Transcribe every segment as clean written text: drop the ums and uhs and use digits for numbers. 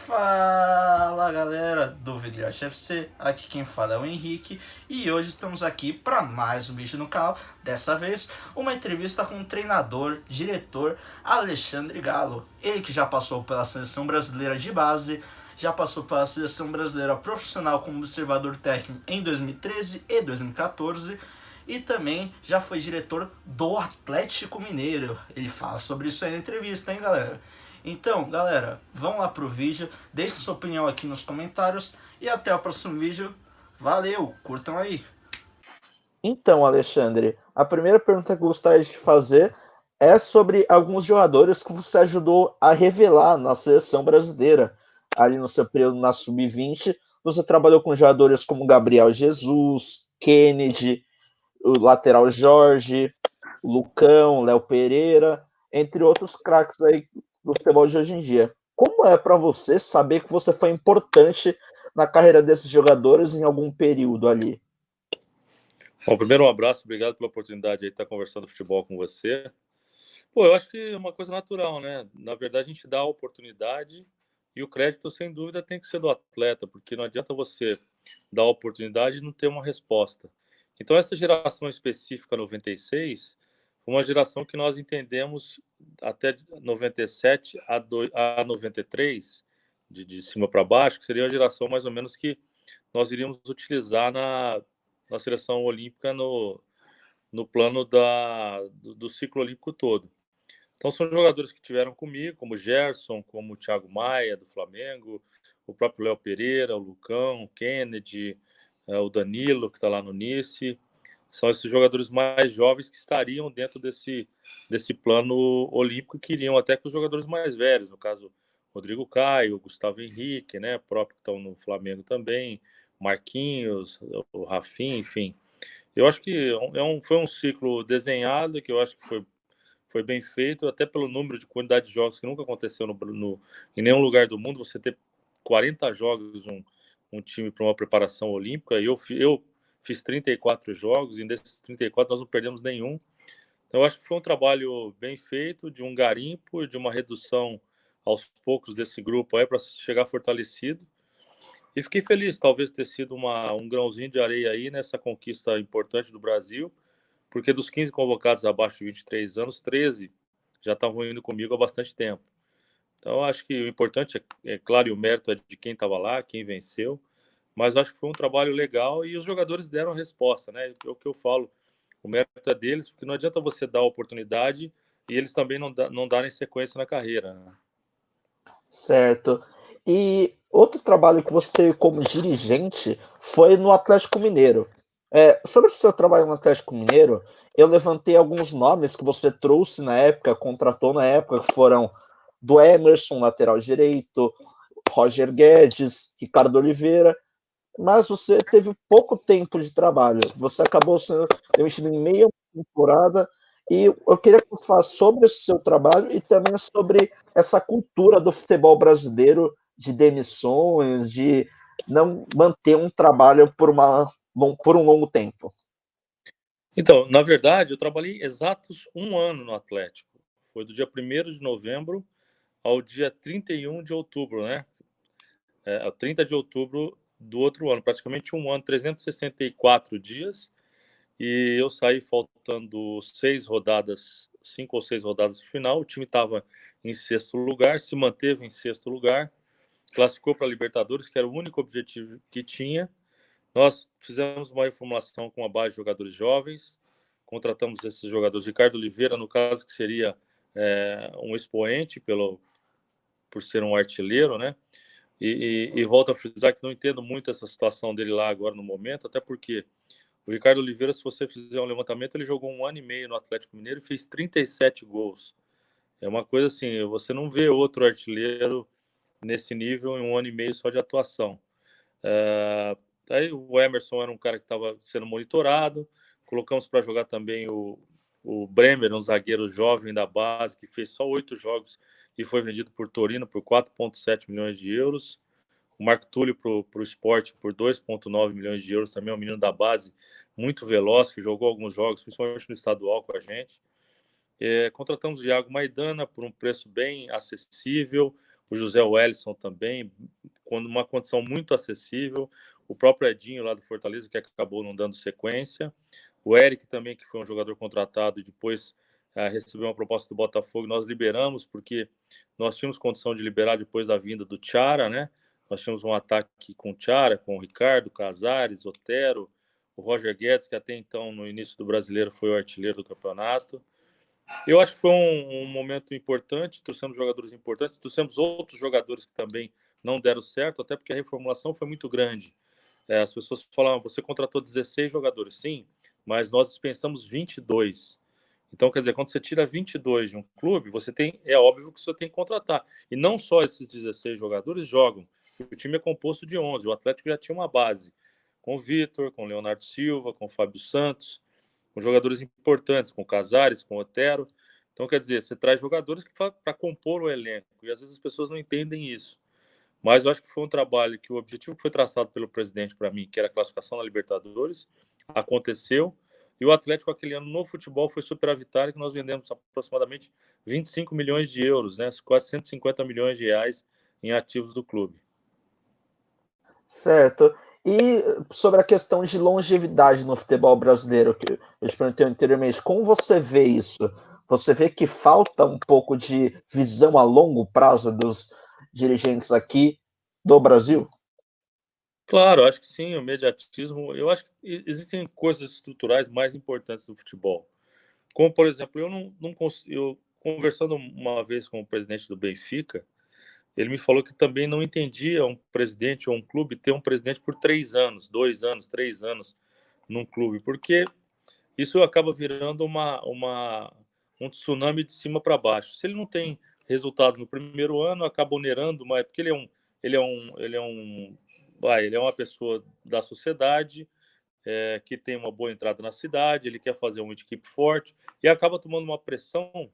Fala galera do Vidriate FC, aqui quem fala é o Henrique e hoje estamos aqui para mais um vídeo no canal. Dessa vez, uma entrevista com o treinador, diretor Alexandre Galo. Ele que já passou pela seleção brasileira de base, já passou pela seleção brasileira profissional como observador técnico em 2013 e 2014 e também já foi diretor do Atlético Mineiro. Ele fala sobre isso aí na entrevista, hein galera? Então, galera, vamos lá pro vídeo, deixe sua opinião aqui nos comentários e até o próximo vídeo. Valeu, curtam aí. Então, Alexandre, a primeira pergunta que eu gostaria de te fazer é sobre alguns jogadores que você ajudou a revelar na seleção brasileira. Ali no seu período na Sub-20, você trabalhou com jogadores como Gabriel Jesus, Kennedy, o lateral Jorge, o Lucão, Léo Pereira, entre outros craques aí do futebol de hoje em dia. Como é para você saber que você foi importante na carreira desses jogadores em algum período ali? Bom, primeiro um abraço, obrigado pela oportunidade de estar conversando futebol com você. Pô, eu acho que é uma coisa natural, né? Na verdade, a gente dá a oportunidade e o crédito, sem dúvida, tem que ser do atleta, porque não adianta você dar a oportunidade e não ter uma resposta. Então, essa geração específica, 96, foi uma geração que nós entendemos até 97 a 93, de cima para baixo, que seria a geração mais ou menos que nós iríamos utilizar na seleção olímpica no plano do ciclo olímpico todo. Então, são jogadores que tiveram comigo, como o Gerson, como o Thiago Maia, do Flamengo, o próprio Léo Pereira, o Lucão, o Kennedy, o Danilo, que está lá no Nice. São esses jogadores mais jovens que estariam dentro desse plano olímpico e que iriam até com os jogadores mais velhos, no caso, Rodrigo Caio, Gustavo Henrique, né, próprio que estão no Flamengo também, Marquinhos, o Rafinha, enfim. Eu acho que foi um ciclo desenhado, que eu acho que foi bem feito, até pelo número de quantidade de jogos que nunca aconteceu em nenhum lugar do mundo, você ter 40 jogos, um time para uma preparação olímpica. Eu fiz 34 jogos, e desses 34 nós não perdemos nenhum. Então, eu acho que foi um trabalho bem feito, de um garimpo, de uma redução aos poucos desse grupo aí para chegar fortalecido. E fiquei feliz, talvez ter sido um grãozinho de areia aí nessa conquista importante do Brasil, porque dos 15 convocados abaixo de 23 anos, 13 já estavam indo comigo há bastante tempo. Então, acho que o importante é claro, e o mérito é de quem estava lá, quem venceu, mas acho que foi um trabalho legal e os jogadores deram a resposta, né? É o que eu falo, o mérito é deles, porque não adianta você dar a oportunidade e eles também não darem sequência na carreira, né? Certo. E outro trabalho que você teve como dirigente foi no Atlético Mineiro. Sobre o seu trabalho no Atlético Mineiro, eu levantei alguns nomes que você trouxe na época, contratou na época, que foram do Emerson, lateral direito, Roger Guedes, Ricardo Oliveira, mas você teve pouco tempo de trabalho. Você acabou sendo demitido em meia temporada. E eu queria que você falasse sobre esse seu trabalho e também sobre essa cultura do futebol brasileiro de demissões, de não manter um trabalho por um longo tempo. Então, na verdade, eu trabalhei exatos um ano no Atlético. Foi do dia 1º de novembro ao dia 31 de outubro, né? 30 de outubro do outro ano, praticamente um ano, 364 dias. E eu saí faltando 5 ou 6 rodadas para o final. O time estava em sexto lugar, se manteve em sexto lugar, classificou para a Libertadores, que era o único objetivo que tinha. Nós fizemos uma reformulação com a base de jogadores jovens, contratamos esses jogadores, Ricardo Oliveira, no caso, que seria um expoente por ser um artilheiro, né? E volto a frisar que não entendo muito essa situação dele lá agora no momento, até porque o Ricardo Oliveira, se você fizer um levantamento, ele jogou um ano e meio no Atlético Mineiro e fez 37 gols. É uma coisa assim, você não vê outro artilheiro nesse nível em um ano e meio só de atuação. Aí o Emerson era um cara que estava sendo monitorado, colocamos para jogar também o Bremer, um zagueiro jovem da base, que fez só 8 jogos e foi vendido por Torino por 4,7 milhões de euros. O Marco Túlio para o Sport por 2,9 milhões de euros, também é um menino da base muito veloz, que jogou alguns jogos, principalmente no estadual com a gente. Contratamos o Iago Maidana por um preço bem acessível, o José Wellison também, quando uma condição muito acessível, o próprio Edinho lá do Fortaleza, que acabou não dando sequência, o Eric também, que foi um jogador contratado e depois recebeu uma proposta do Botafogo, nós liberamos, porque nós tínhamos condição de liberar depois da vinda do Chara, né? Nós tínhamos um ataque com o Chara, com o Ricardo, Casares, Otero, o Roger Guedes, que até então, no início do Brasileiro, foi o artilheiro do campeonato. Eu acho que foi um momento importante, trouxemos jogadores importantes, trouxemos outros jogadores que também não deram certo, até porque a reformulação foi muito grande. As pessoas falavam, você contratou 16 jogadores, sim, mas nós dispensamos 22. Então, quer dizer, quando você tira 22 de um clube, é óbvio que você tem que contratar. E não só esses 16 jogadores jogam. O time é composto de 11. O Atlético já tinha uma base, com o Vitor, com o Leonardo Silva, com o Fábio Santos, com jogadores importantes, com o Casares, com o Otero. Então, quer dizer, você traz jogadores para compor o elenco. E às vezes as pessoas não entendem isso. Mas eu acho que foi um trabalho que o objetivo que foi traçado pelo presidente para mim, que era a classificação na Libertadores, aconteceu. E o Atlético, aquele ano, no futebol, foi superavitário, que nós vendemos aproximadamente 25 milhões de euros, né? Quase 150 milhões de reais em ativos do clube. Certo. E sobre a questão de longevidade no futebol brasileiro, que eu te perguntei anteriormente, como você vê isso? Você vê que falta um pouco de visão a longo prazo dos dirigentes aqui do Brasil? Claro, acho que sim, o mediatismo. Eu acho que existem coisas estruturais mais importantes do futebol. Como, por exemplo, eu conversando uma vez com o presidente do Benfica, ele me falou que também não entendia um presidente ou um clube ter um presidente por 3 anos, 2 anos, 3 anos num clube, porque isso acaba virando um tsunami de cima para baixo. Se ele não tem resultado no primeiro ano, acaba onerando, mas porque ele é uma pessoa da sociedade, que tem uma boa entrada na cidade, ele quer fazer uma equipe forte e acaba tomando uma pressão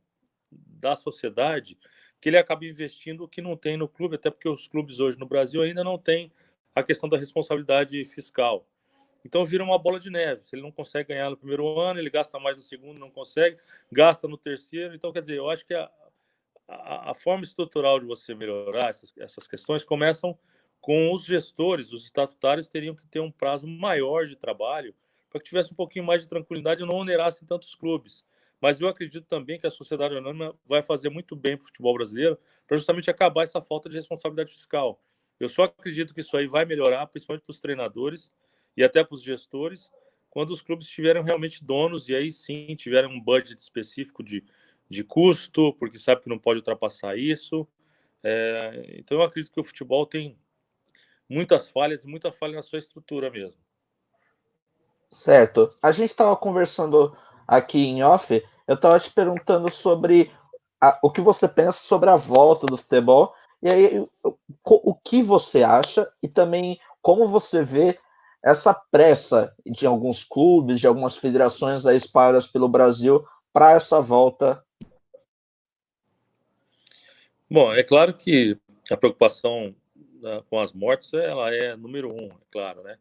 da sociedade que ele acaba investindo o que não tem no clube, até porque os clubes hoje no Brasil ainda não têm a questão da responsabilidade fiscal. Então vira uma bola de neve. Se ele não consegue ganhar no primeiro ano, ele gasta mais no segundo, não consegue, gasta no terceiro. Então, quer dizer, eu acho que a forma estrutural de você melhorar essas questões começam com os gestores, os estatutários teriam que ter um prazo maior de trabalho para que tivesse um pouquinho mais de tranquilidade e não onerasse tantos clubes. Mas eu acredito também que a sociedade anônima vai fazer muito bem para o futebol brasileiro para justamente acabar essa falta de responsabilidade fiscal. Eu só acredito que isso aí vai melhorar, principalmente para os treinadores e até para os gestores, quando os clubes tiverem realmente donos e aí sim tiverem um budget específico de custo, porque sabe que não pode ultrapassar isso. Então eu acredito que o futebol tem muitas falhas e muita falha na sua estrutura mesmo. Certo. A gente estava conversando aqui em off, eu estava te perguntando sobre o que você pensa sobre a volta do futebol, e aí o que você acha e também como você vê essa pressa de alguns clubes, de algumas federações aí espalhadas pelo Brasil para essa volta. Bom, é claro que a preocupação com as mortes ela é número um, é claro, né?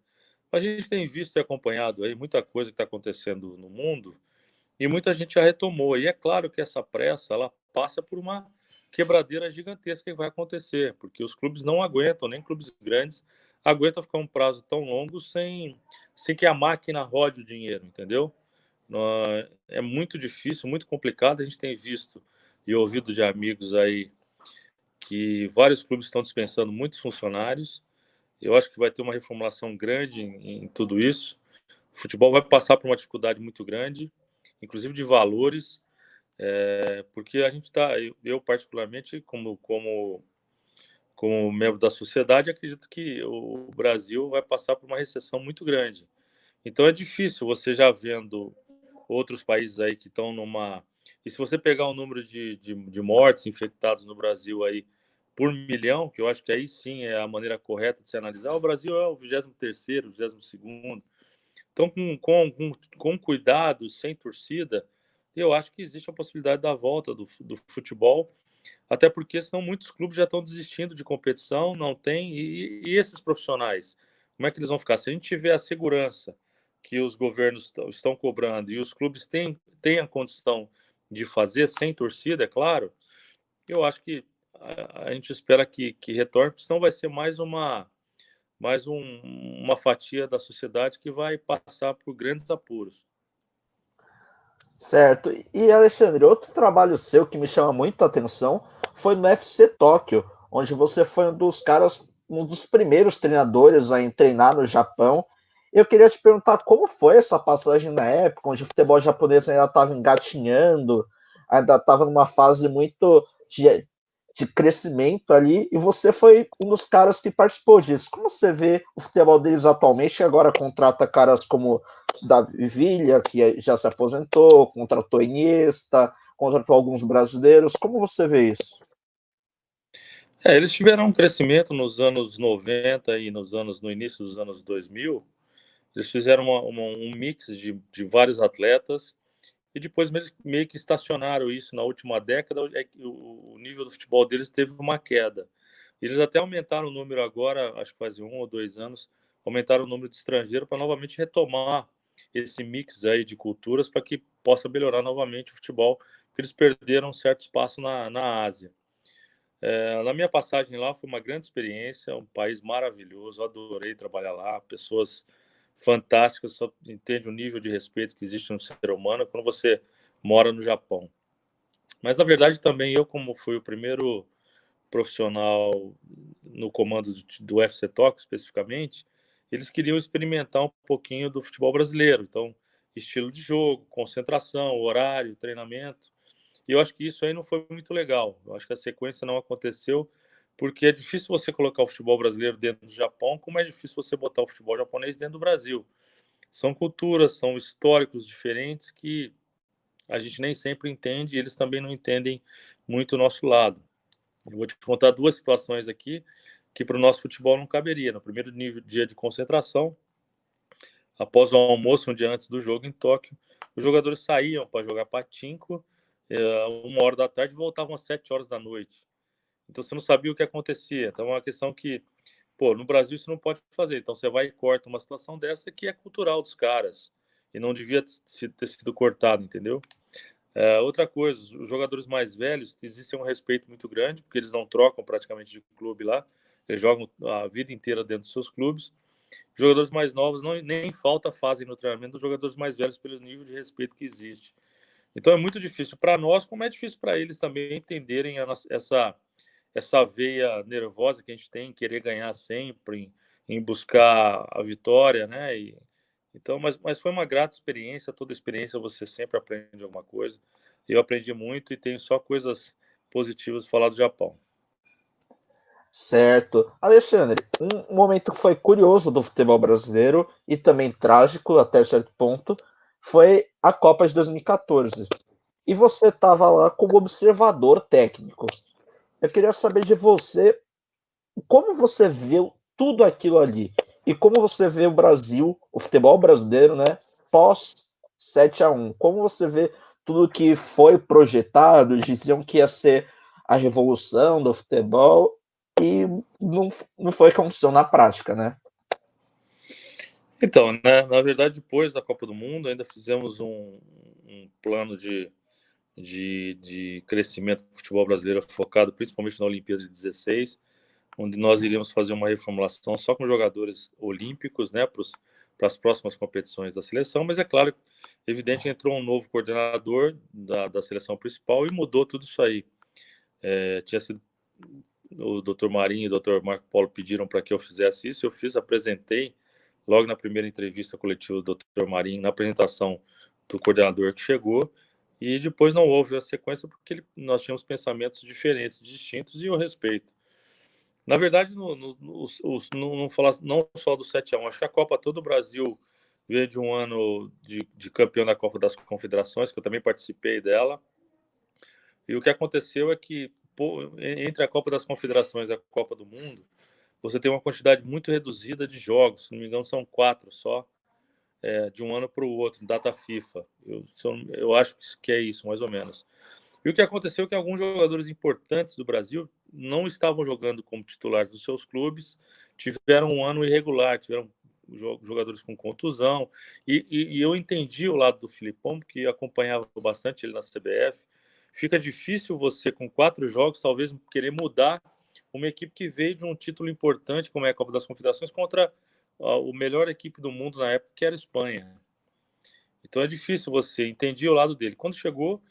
A gente tem visto e acompanhado aí muita coisa que está acontecendo no mundo e muita gente já retomou. E é claro que essa pressa ela passa por uma quebradeira gigantesca que vai acontecer, porque os clubes não aguentam, nem clubes grandes aguentam ficar um prazo tão longo sem que a máquina rode o dinheiro, entendeu? É muito difícil, muito complicado. A gente tem visto e ouvido de amigos aí que vários clubes estão dispensando muitos funcionários. Eu acho que vai ter uma reformulação grande em tudo isso. O futebol vai passar por uma dificuldade muito grande, inclusive de valores, porque a gente está, eu particularmente, como membro da sociedade, acredito que o Brasil vai passar por uma recessão muito grande. Então é difícil você já vendo outros países aí que estão numa. E se você pegar o número de mortes infectados no Brasil aí por milhão, que eu acho que aí sim é a maneira correta de se analisar, o Brasil é o 23º, 22º. Então, com cuidado, sem torcida, eu acho que existe a possibilidade da volta do futebol, até porque senão muitos clubes já estão desistindo de competição, não tem. E esses profissionais, como é que eles vão ficar? Se a gente tiver a segurança que os governos estão cobrando e os clubes têm a condição de fazer sem torcida, é claro, eu acho que a gente espera que retorne, porque senão vai ser uma fatia da sociedade que vai passar por grandes apuros. Certo. E Alexandre, outro trabalho seu que me chama muito a atenção foi no FC Tóquio, onde você foi um dos caras, um dos primeiros treinadores a treinar no Japão. Eu queria te perguntar como foi essa passagem na época, onde o futebol japonês ainda estava engatinhando, ainda estava numa fase muito de crescimento ali, e você foi um dos caras que participou disso. Como você vê o futebol deles atualmente, que agora contrata caras como Davi Villa, que já se aposentou, contratou Iniesta, contratou alguns brasileiros. Como você vê isso? Eles tiveram um crescimento nos anos 90 e no início dos anos 2000. Eles fizeram um mix de vários atletas e depois meio que estacionaram isso na última década. O nível do futebol deles teve uma queda. Eles até aumentaram o número agora, acho que faz 1 ou 2 anos, aumentaram o número de estrangeiros para novamente retomar esse mix aí de culturas para que possa melhorar novamente o futebol, porque eles perderam um certo espaço na Ásia. Na minha passagem lá foi uma grande experiência, um país maravilhoso, adorei trabalhar lá, pessoas fantásticas, só entende o nível de respeito que existe no ser humano quando você mora no Japão. Mas na verdade também eu, como fui o primeiro profissional no comando do FC Tóquio especificamente, eles queriam experimentar um pouquinho do futebol brasileiro, então estilo de jogo, concentração, horário, treinamento. E eu acho que isso aí não foi muito legal. Eu acho que a sequência não aconteceu, porque é difícil você colocar o futebol brasileiro dentro do Japão, como é difícil você botar o futebol japonês dentro do Brasil. São culturas, são históricos diferentes que a gente nem sempre entende e eles também não entendem muito o nosso lado. Eu vou te contar 2 situações aqui que para o nosso futebol não caberia. No primeiro dia de concentração, após o almoço, um dia antes do jogo em Tóquio, os jogadores saíam para jogar patinco 1 hora da tarde e voltavam às 7 horas da noite. Então você não sabia o que acontecia. Então é uma questão que, pô, no Brasil isso não pode fazer. Então você vai e corta uma situação dessa que é cultural dos caras e não devia ter sido cortado, entendeu? Outra coisa, os jogadores mais velhos, existe um respeito muito grande, porque eles não trocam praticamente de clube lá, eles jogam a vida inteira dentro dos seus clubes. Jogadores mais novos nem falta fazem no treinamento dos jogadores mais velhos pelo nível de respeito que existe. Então é muito difícil para nós, como é difícil para eles também entenderem essa veia nervosa que a gente tem em querer ganhar sempre, em buscar a vitória, né? Então, mas foi uma grata experiência. Toda experiência você sempre aprende alguma coisa. Eu aprendi muito e tenho só coisas positivas para falar do Japão. Certo. Alexandre, um momento que foi curioso do futebol brasileiro e também trágico até certo ponto foi a Copa de 2014. E você estava lá como observador técnico. Eu queria saber de você como você viu tudo aquilo ali e como você vê o Brasil, o futebol brasileiro, né, pós 7-1. Como você vê tudo que foi projetado, diziam que ia ser a revolução do futebol e não foi o que aconteceu na prática, né? Então, né, na verdade, depois da Copa do Mundo, ainda fizemos um plano de crescimento do futebol brasileiro focado principalmente na Olimpíada de 16, onde nós iríamos fazer uma reformulação só com jogadores olímpicos, né, para as próximas competições da seleção, mas é claro, evidente, entrou um novo coordenador da seleção principal e mudou tudo isso aí. Tinha sido o Dr. Marinho e o Dr. Marco Polo pediram para que eu fizesse isso, eu fiz, apresentei logo na primeira entrevista coletiva do Dr. Marinho, na apresentação do coordenador que chegou, e depois não houve a sequência porque nós tínhamos pensamentos diferentes, distintos, e eu respeito. Na verdade, não falar não só do 7-1, acho que a Copa todo o Brasil veio de um ano de campeão da Copa das Confederações, que eu também participei dela. E o que aconteceu é que, entre a Copa das Confederações e a Copa do Mundo, você tem uma quantidade muito reduzida de jogos, se não me engano, são 4 só, de um ano para o outro, data FIFA. Eu acho que é isso, mais ou menos. E o que aconteceu é que alguns jogadores importantes do Brasil não estavam jogando como titulares dos seus clubes, tiveram um ano irregular, tiveram jogadores com contusão, e eu entendi o lado do Filipão, porque acompanhava bastante ele na CBF. fica difícil você, com 4 jogos, talvez querer mudar uma equipe que veio de um título importante, como é a Copa das Confederações, contra a melhor equipe do mundo na época, que era a Espanha. Então é difícil você, entendi o lado dele. Quando chegou,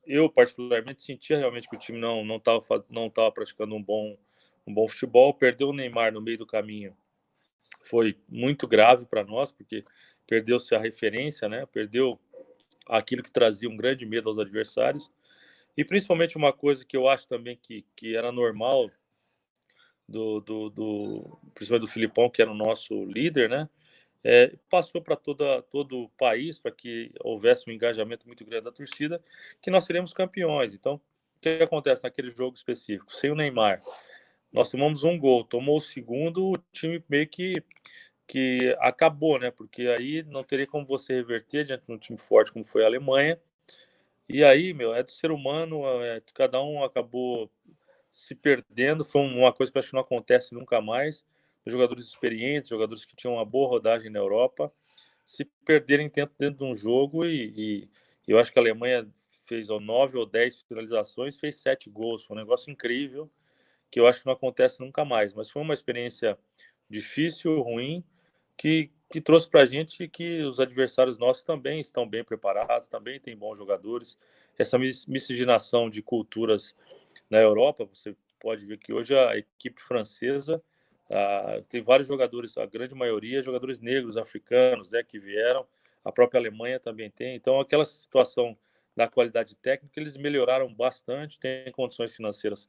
eu particularmente sentia realmente que o time não tava praticando um bom futebol, perdeu o Neymar no meio do caminho. Foi muito grave para nós, porque perdeu-se a referência, né? Perdeu aquilo que trazia um grande medo aos adversários. E principalmente uma coisa que eu acho também que era normal principalmente do Filipão, que era o nosso líder, né? Passou para todo o país, para que houvesse um engajamento muito grande da torcida, que nós seremos campeões. Então, o que acontece naquele jogo específico? Sem o Neymar, nós tomamos um gol, tomou o segundo, o time meio que acabou, né? Porque aí não teria como você reverter diante de um time forte como foi a Alemanha. E aí, é do ser humano, cada um acabou se perdendo. Foi uma coisa que eu acho que não acontece nunca mais. Jogadores experientes, jogadores que tinham uma boa rodagem na Europa, se perderem dentro de um jogo e eu acho que a Alemanha fez 9 ou 10 finalizações, fez 7 gols. Foi um negócio incrível que eu acho que não acontece nunca mais. Mas foi uma experiência difícil, ruim, que trouxe para a gente que os adversários nossos também estão bem preparados, também têm bons jogadores. Essa miscigenação de culturas na Europa, você pode ver que hoje a equipe francesa tem vários jogadores, a grande maioria, jogadores negros, africanos, né, que vieram. A própria Alemanha também tem. Então, aquela situação da qualidade técnica, eles melhoraram bastante, têm condições financeiras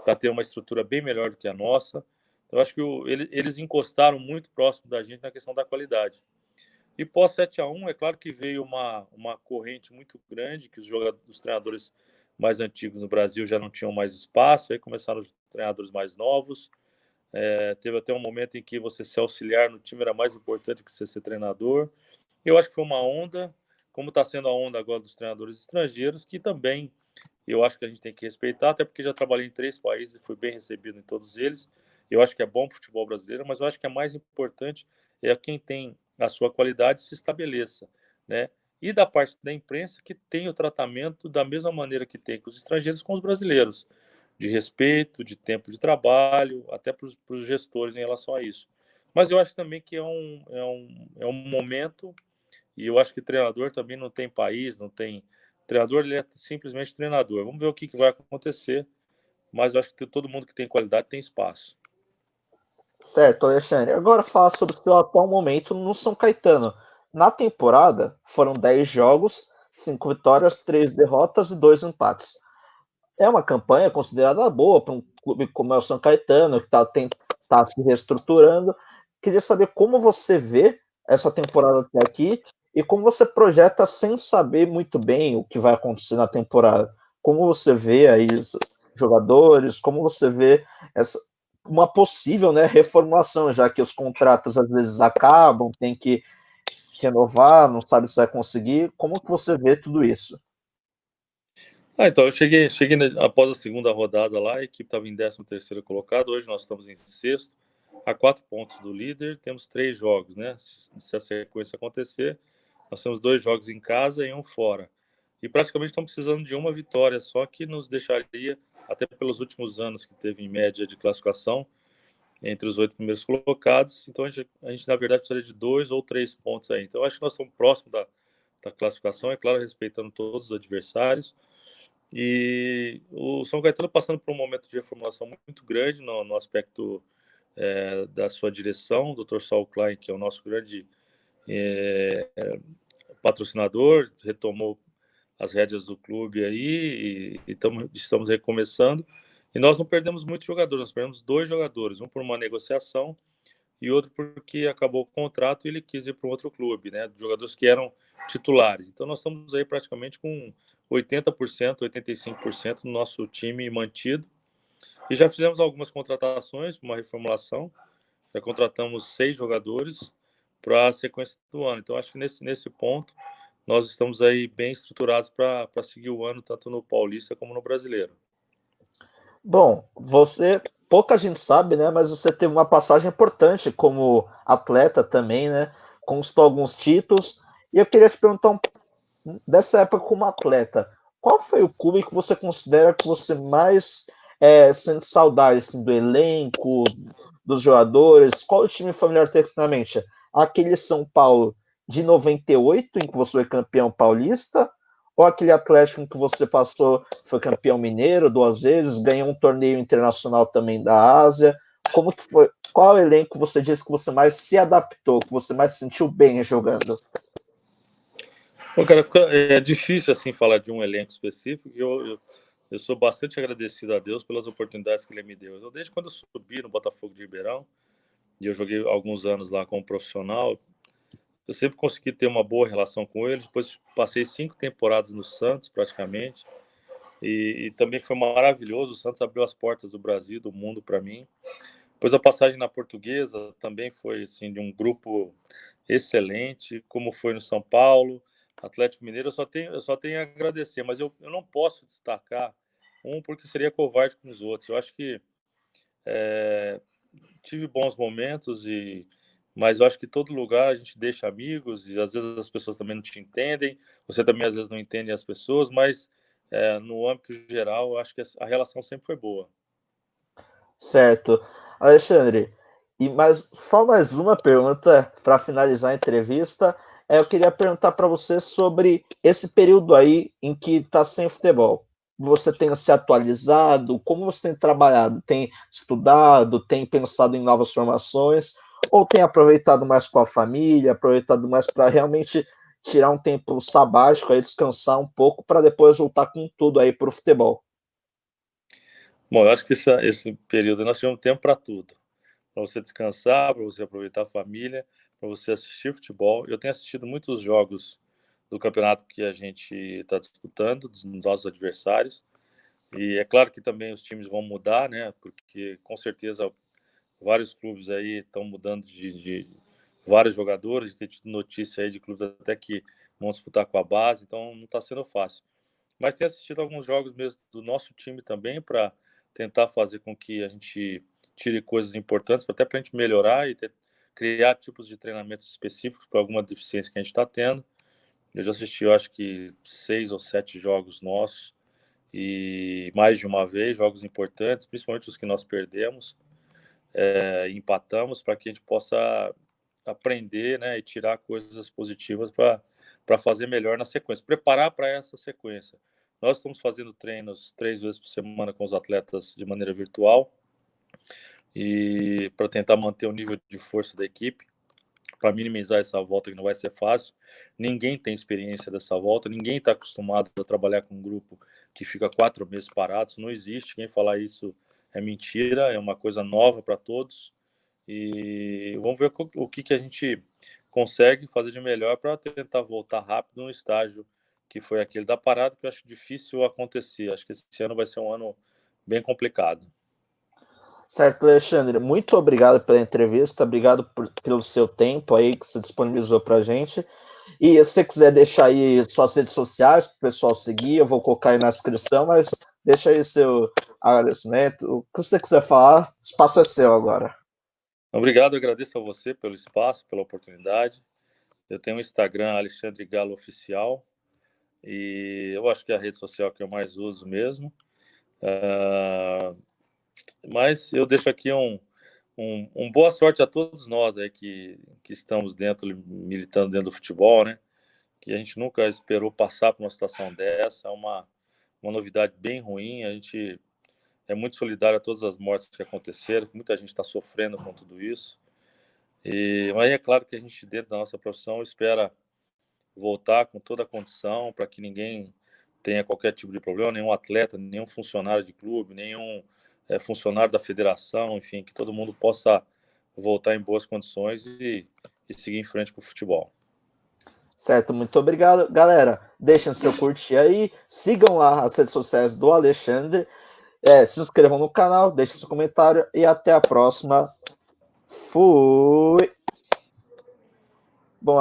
para ter uma estrutura bem melhor do que a nossa. Eu acho que eles encostaram muito próximo da gente na questão da qualidade. E pós 7-1, é claro que veio uma corrente muito grande, que os treinadores mais antigos no Brasil já não tinham mais espaço, aí começaram os treinadores mais novos. Teve até um momento em que você ser auxiliar no time era mais importante que você ser treinador. Eu acho que foi uma onda, como está sendo a onda agora dos treinadores estrangeiros, que também eu acho que a gente tem que respeitar, até porque já trabalhei em 3 países e fui bem recebido em todos eles. Eu acho que é bom para o futebol brasileiro, mas eu acho que é mais importante quem tem a sua qualidade se estabeleça, né? E da parte da imprensa que tem o tratamento da mesma maneira que tem com os estrangeiros com os brasileiros, de respeito, de tempo de trabalho, até para os gestores em relação a isso. Mas eu acho também que é um momento, e eu acho que treinador também não tem país, não tem. Treinador, ele é simplesmente treinador. Vamos ver o que vai acontecer, mas eu acho que todo mundo que tem qualidade tem espaço. Certo, Alexandre. Agora fala sobre o seu atual momento no São Caetano. Na temporada, foram 10 jogos, 5 vitórias, 3 derrotas e 2 empates. É uma campanha considerada boa para um clube como é o São Caetano, que tá se reestruturando. Queria saber como você vê essa temporada até aqui e como você projeta sem saber muito bem o que vai acontecer na temporada. Como você vê aí os jogadores, como você vê uma possível, né, reformulação, já que os contratos às vezes acabam, tem que renovar, não sabe se vai conseguir. Como que você vê tudo isso? Então, eu cheguei após a segunda rodada lá, a equipe estava em 13º colocado, hoje nós estamos em 6º, a 4 pontos do líder, temos 3 jogos, né? Se a sequência acontecer, nós temos 2 jogos em casa e um fora. E praticamente estamos precisando de uma vitória só, que nos deixaria, até pelos últimos anos que teve em média de classificação, entre os 8 primeiros colocados. Então, a gente na verdade, precisaria de 2 ou 3 pontos aí. Então, acho que nós estamos próximos da classificação, é claro, respeitando todos os adversários. E o São Caetano passando por um momento de reformulação muito grande no aspecto da sua direção, o Dr. Saul Klein, que é o nosso grande patrocinador, retomou as rédeas do clube aí e estamos recomeçando. E nós não perdemos muitos jogadores, nós perdemos 2 jogadores, um por uma negociação e outro porque acabou o contrato e ele quis ir para um outro clube, né? Jogadores que eram titulares. Então nós estamos aí praticamente com 80%, 85% do nosso time mantido. E já fizemos algumas contratações, uma reformulação. Já contratamos 6 jogadores para a sequência do ano. Então acho que nesse ponto nós estamos aí bem estruturados para seguir o ano tanto no Paulista como no Brasileiro. Bom, pouca gente sabe, né? Mas você teve uma passagem importante como atleta também, né? Conquistou alguns títulos. E eu queria te perguntar dessa época como atleta, qual foi o clube que você considera que você mais sente saudade assim, do elenco, dos jogadores? Qual o time familiar tecnicamente? Aquele São Paulo de 98, em que você foi campeão paulista, ou aquele Atlético em que você passou, foi campeão mineiro 2 vezes, ganhou um torneio internacional também da Ásia? Como que foi? Qual elenco você disse que você mais se adaptou, que você mais se sentiu bem jogando? Bom, cara, é difícil assim falar de um elenco específico. Eu sou bastante agradecido a Deus pelas oportunidades que Ele me deu. Desde quando eu subi no Botafogo de Ribeirão, e eu joguei alguns anos lá como profissional, eu sempre consegui ter uma boa relação com eles. Depois passei 5 temporadas no Santos, praticamente, e também foi maravilhoso. O Santos abriu as portas do Brasil, do mundo para mim. Depois a passagem na Portuguesa também foi assim de um grupo excelente, como foi no São Paulo, Atlético Mineiro. Eu só tenho a agradecer, mas eu não posso destacar um porque seria covarde com os outros. Eu acho que tive bons momentos mas eu acho que todo lugar a gente deixa amigos e às vezes as pessoas também não te entendem, você também às vezes não entende as pessoas, mas no âmbito geral eu acho que a relação sempre foi boa. Certo. Alexandre, só mais uma pergunta para finalizar a entrevista. Eu queria perguntar para você sobre esse período aí em que está sem futebol. Você tem se atualizado? Como você tem trabalhado? Tem estudado? Tem pensado em novas formações? Ou tem aproveitado mais com a família? Aproveitado mais para realmente tirar um tempo sabático, aí descansar um pouco para depois voltar com tudo aí para o futebol? Bom, eu acho que esse período nós tivemos tempo para tudo. Para você descansar, para você aproveitar a família, para você assistir futebol. Eu tenho assistido muitos jogos do campeonato que a gente está disputando, dos nossos adversários. E é claro que também os times vão mudar, né? Porque com certeza vários clubes aí estão mudando de vários jogadores. Tem tido notícia aí de clubes até que vão disputar com a base, então não está sendo fácil. Mas tenho assistido alguns jogos mesmo do nosso time também para tentar fazer com que a gente tire coisas importantes, até para a gente melhorar e criar tipos de treinamentos específicos para alguma deficiência que a gente está tendo. Eu já assisti, eu acho que 6 ou 7 jogos nossos e mais de uma vez, jogos importantes, principalmente os que nós perdemos, empatamos, para que a gente possa aprender, né, e tirar coisas positivas para fazer melhor na sequência, preparar para essa sequência. Nós estamos fazendo treinos 3 vezes por semana com os atletas de maneira virtual e para tentar manter o nível de força da equipe, para minimizar essa volta que não vai ser fácil. Ninguém tem experiência dessa volta, ninguém está acostumado a trabalhar com um grupo que fica 4 meses parados, não existe. Quem falar isso é mentira, é uma coisa nova para todos. E vamos ver o que a gente consegue fazer de melhor para tentar voltar rápido no estágio que foi aquele da parada, que eu acho difícil acontecer. Acho que esse ano vai ser um ano bem complicado. Certo, Alexandre, muito obrigado pela entrevista, obrigado pelo seu tempo aí que você disponibilizou para a gente. E se você quiser deixar aí suas redes sociais para o pessoal seguir, eu vou colocar aí na descrição, mas deixa aí seu agradecimento. O que você quiser falar, o espaço é seu agora. Obrigado, eu agradeço a você pelo espaço, pela oportunidade. Eu tenho o Instagram, Alexandre Galo Oficial, e eu acho que é a rede social que eu mais uso mesmo. Mas eu deixo aqui um boa sorte a todos nós aí que estamos militando dentro do futebol, né? Que a gente nunca esperou passar por uma situação dessa, é uma novidade bem ruim. A gente é muito solidário a todas as mortes que aconteceram, que muita gente está sofrendo com tudo isso. Mas é claro que a gente, dentro da nossa profissão, espera voltar com toda a condição para que ninguém tenha qualquer tipo de problema, nenhum atleta, nenhum funcionário de clube, nenhum funcionário da federação, enfim, que todo mundo possa voltar em boas condições e seguir em frente com o futebol. Certo, muito obrigado. Galera, deixem seu curtir aí, sigam lá as redes sociais do Alexandre, se inscrevam no canal, deixem seu comentário e até a próxima. Fui! Bom,